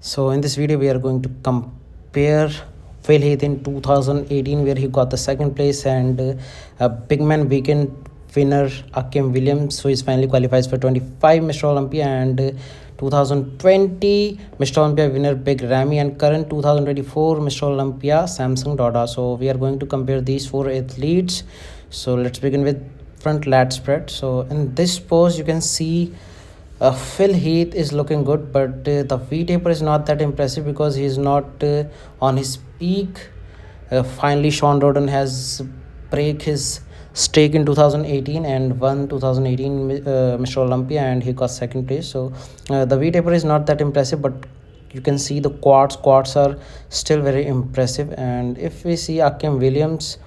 So in this video, we are going to compare Phil Heath in 2018, where he got the second place, and a big man weekend winner Akim Williams, who is finally qualifies for 25 Mr. Olympia, and 2020 Mr. Olympia winner Bigramy, and current 2024 Mr. Olympia Samson dauda. So we are going to compare these four athletes. So let's begin with front lat spread. So in this pose, you can see Phil Heath is looking good, but the V taper is not that impressive because he is not on his peak. Finally, Sean Roden has break his streak in 2018 and won 2018 Mr. Olympia, and he got second place. So the V taper is not that impressive, but you can see the quads are still very impressive. And if we see Akim Williams,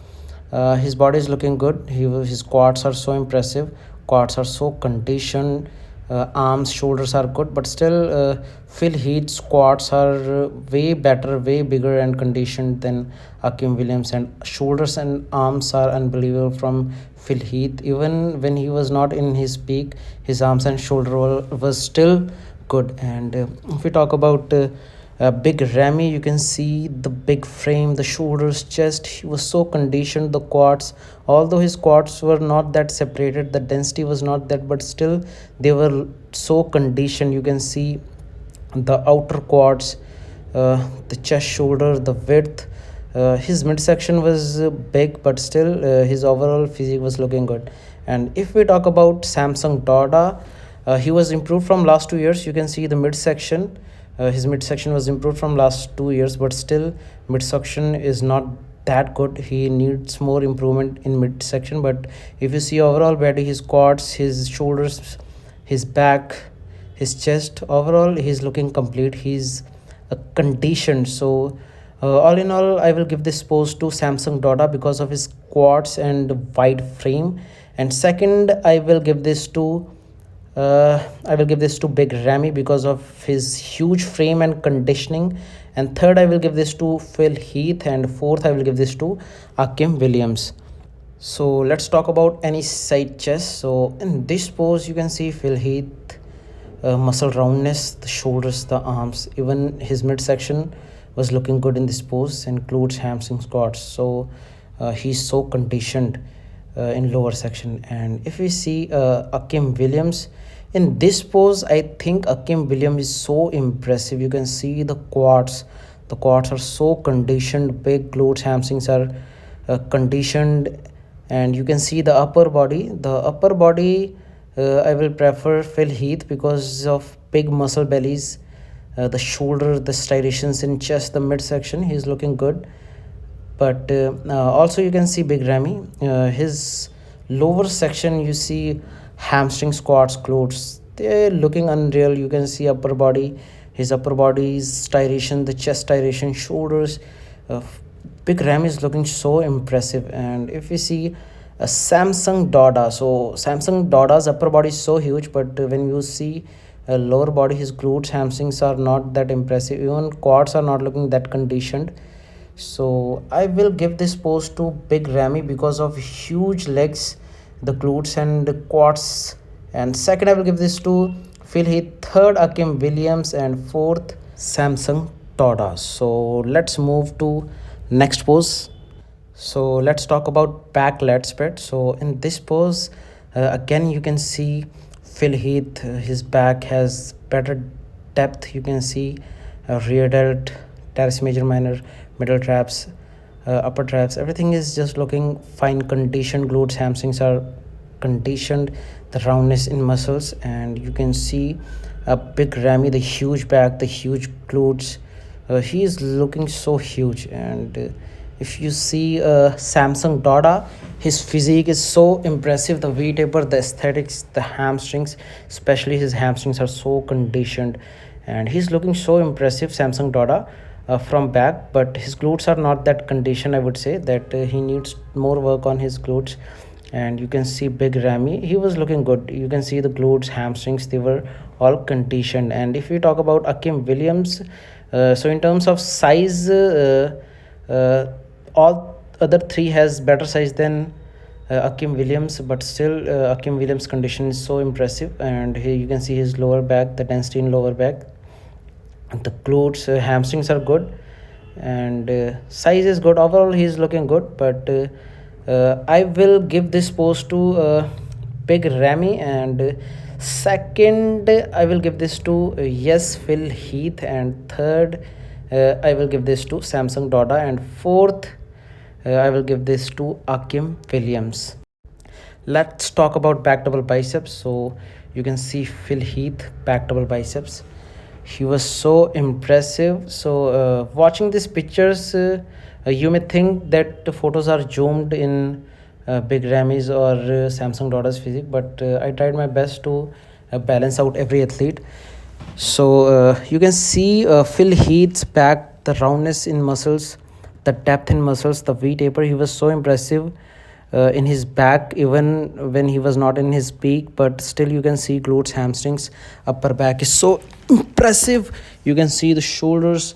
his body is looking good. His quads are so impressive. Quads are so conditioned. Arms, shoulders are good, but still, Phil Heath's quads are way better, way bigger and conditioned than Akim Williams, and shoulders and arms are unbelievable from Phil Heath. Even when he was not in his peak, his arms and shoulder was still good. And if we talk about Bigramy, you can see the big frame, the shoulders, chest. He was so conditioned. The quads, although his quads were not that separated, the density was not that, but still they were so conditioned. You can see the outer quads, the chest, shoulder, the width. His midsection was big, but still his overall physique was looking good. And if we talk about Samson dauda, he was improved from last 2 years. You can see the midsection. His midsection was improved from last 2 years, but still midsection is not that good. He needs more improvement in midsection. But if you see overall body, his quads, his shoulders, his back, his chest, overall he's looking complete. He's conditioned. So all in all, I will give this pose to Samson dauda because of his quads and wide frame. And second, I will give this to Bigramy because of his huge frame and conditioning. And third, I will give this to Phil Heath. And fourth, I will give this to Akim Williams. So let's talk about any side chest. So in this pose, you can see Phil Heath, muscle roundness, the shoulders, the arms, even his midsection was looking good in this pose, includes hamstring squats. So he's so conditioned in lower section. And if we see Akim Williams in this pose, I think Akim Williams is so impressive. You can see the quads are so conditioned, big glutes, hamstrings are conditioned. And you can see the upper body, I will prefer Phil Heath because of big muscle bellies, the shoulder, the striations in chest, the midsection, he's looking good. But also you can see Bigramy, his lower section, you see hamstring squats, glutes, they're looking unreal. You can see his upper body's striation, the chest striation, shoulders. uh, Bigramy is looking so impressive. And if we see Samson dauda, so Samson dauda's upper body is so huge, but when you see lower body, his glutes, hamstrings are not that impressive. Even quads are not looking that conditioned. So I will give this pose to Bigramy because of huge legs, the glutes and the quads. And second, I will give this to Phil Heath. Third, Akim Williams, and fourth, Samson dauda. So let's move to next pose. So let's talk about back lat spread. So in this pose, again you can see Phil Heath. His back has better depth. You can see rear delt, teres major, minor, middle traps, upper traps. Everything is just looking fine. Conditioned glutes, hamstrings are conditioned. The roundness in muscles, and you can see a Bigramy, the huge back, the huge glutes. He is looking so huge. And if you see Samson dauda, his physique is so impressive. The V taper, the aesthetics, the hamstrings, especially his hamstrings are so conditioned, and he's looking so impressive, Samson dauda, from back. But his glutes are not that conditioned. I would say that he needs more work on his glutes. And you can see Bigramy, he was looking good. You can see the glutes, hamstrings, they were all conditioned. And if we talk about Akim Williams, so in terms of size, uh, all other three has better size than Akim Williams, but still Akim Williams' condition is so impressive. And here you can see his lower back, the density in lower back. The glutes, hamstrings are good, and size is good. Overall, he's looking good. But I will give this post to Bigramy, and second I will give this to yes Phil Heath, and third I will give this to Samson Dauda, and fourth I will give this to Akim Williams. Let's talk about back double biceps. So you can see Phil Heath back double biceps. He was so impressive. So watching these pictures, you may think that the photos are zoomed in Bigramy's or Samsung Daughter's physique, but I tried my best to balance out every athlete. So you can see Phil Heath's back, the roundness in muscles, the depth in muscles, the V taper. He was so impressive in his back, even when he was not in his peak. But still, you can see glutes, hamstrings, upper back is so impressive. You can see the shoulders.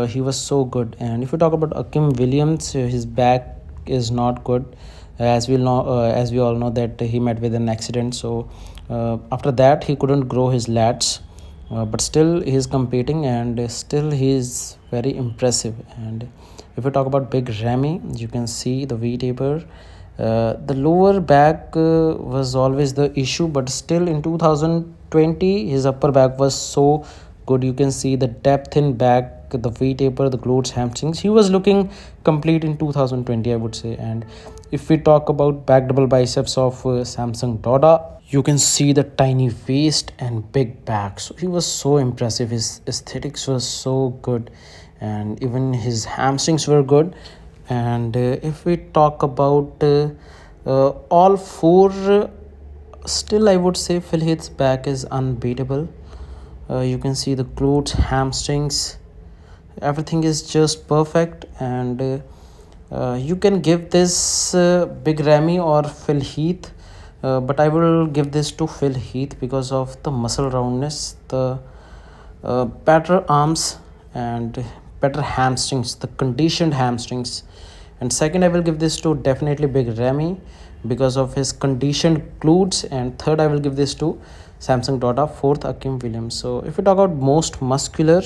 He was so good. And if you talk about Akim Williams, his back is not good, as we all know that he met with an accident. So after that, he couldn't grow his lats, but still he is competing, and still he is very impressive. And if we talk about Bigramy, you can see the V taper. The lower back was always the issue, but still in 2020 his upper back was so good. You can see the depth in back, the V taper, the glutes, hamstrings. He was looking complete in 2020, I would say. And if we talk about back double biceps of Samsung Dauda, you can see the tiny waist and big back. So he was so impressive. His aesthetics was so good, and even his hamstrings were good. And if we talk about all four, still I would say Phil Heath's back is unbeatable. You can see the glutes, hamstrings, everything is just perfect. And you can give this Bigramy or Phil Heath, but I will give this to Phil Heath because of the muscle roundness, the better arms, and better hamstrings, the conditioned hamstrings. And second, I will give this to definitely Bigramy because of his conditioned glutes. And third, I will give this to Samsung Dauda. Fourth, Akim Williams. So if we talk about most muscular,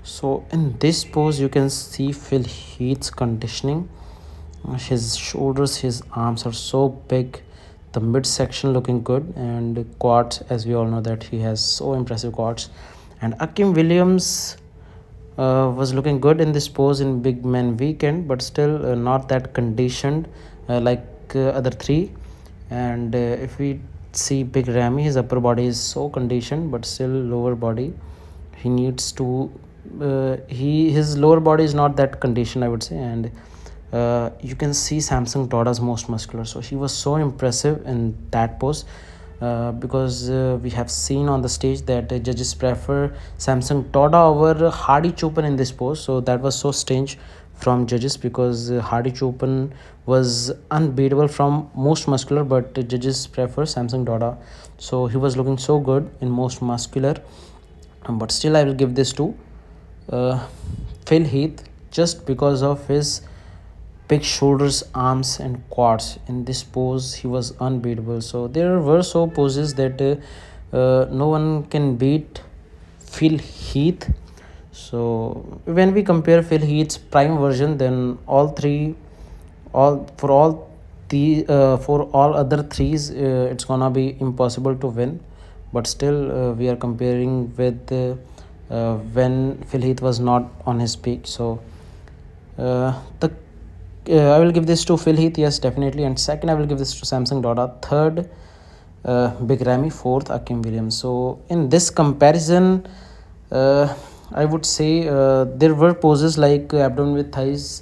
so in this pose you can see Phil Heath's conditioning. His shoulders, his arms are so big, the midsection looking good, and quads, as we all know that he has so impressive quads. And Akim Williams was looking good in this pose in Big Man Weekend, but still not that conditioned like other three. And if we see Bigramy, his upper body is so conditioned, but still lower body, he needs to his lower body is not that conditioned, I would say. And you can see Samsung Dauda's most muscular. So he was so impressive in that pose. Because we have seen on the stage that judges prefer Samsung Dauda over Hardy Chopin in this pose. So that was so strange from judges, because Hardy Chopin was unbeatable from most muscular, but judges prefer Samsung Dauda. So he was looking so good in most muscular. But still I will give this to Phil Heath just because of his big shoulders, arms, and quads. In this pose he was unbeatable. So there were so poses that no one can beat Phil Heath. So when we compare Phil Heath's prime version, then for all other threes, it's gonna be impossible to win. But still we are comparing with when Phil Heath was not on his peak. So the I will give this to Phil Heath, yes, definitely. And second, I will give this to Samsung Dauda. Third, Bigramy. Fourth, Akim Williams. So in this comparison, I would say there were poses like abdomen with thighs,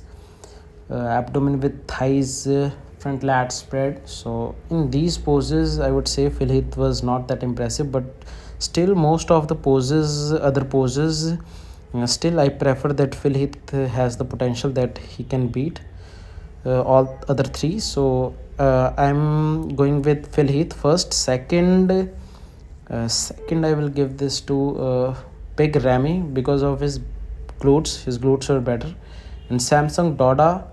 front lat spread. So in these poses, I would say Phil Heath was not that impressive, but still most of the other poses, still I prefer that Phil Heath has the potential that he can beat all other three. So I'm going with Phil Heath first. Second I will give this to Bigramy because of his glutes are better. And Samsung Dauda,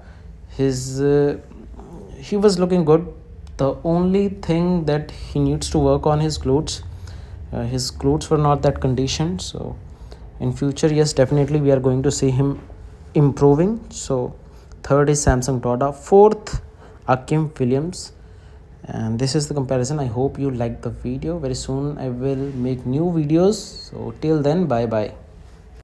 he was looking good. The only thing that he needs to work on his glutes were not that conditioned. So in future. Yes, definitely we are going to see him improving. So third is Samson Dauda, fourth Akim Williams, and this is the comparison. I hope you liked the video. Very soon I will make new videos, so till then, bye bye.